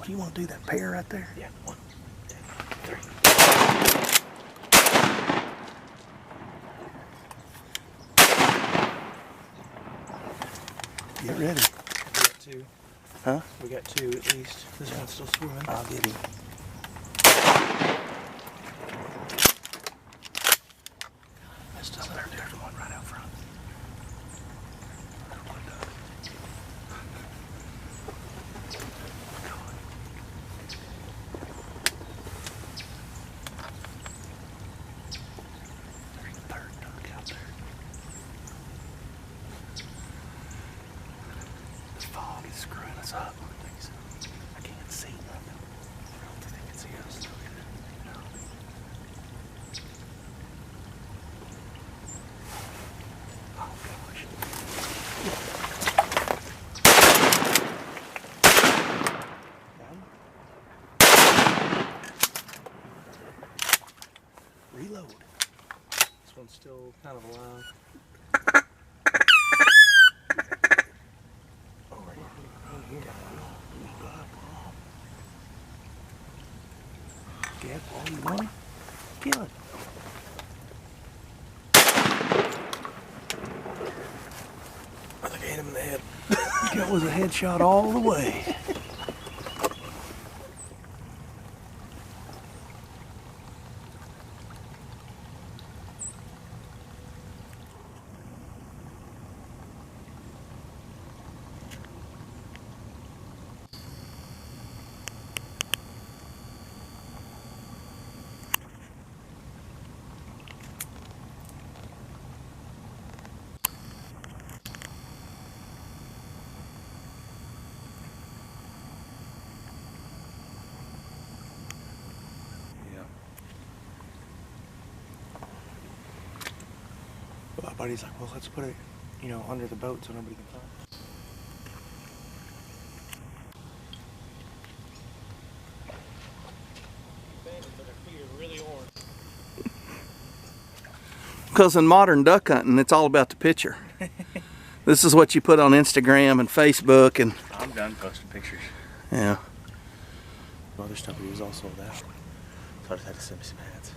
What do you want to do, that pair right there? Yeah, 1, 2, 3. Get ready. We got 2. Huh? We got 2 at least. This one's still swimming. I'll get him. There's one right out front. There's a third duck out there. The fog is screwing us up. I can't see nothing. I don't think they can see us. No. Oh gosh. Reload. This one's still kind of alive. Over here. Get all you want. Kill it. I think I hit him in the head. That was a headshot all the way. Well, my buddy's like, well, let's put it, under the boat so nobody can find it. Because in modern duck hunting, it's all about the picture. This is what you put on Instagram and Facebook, and I'm done posting pictures. yeah. Other stuff he was all sold out. So I just had to send me some hats.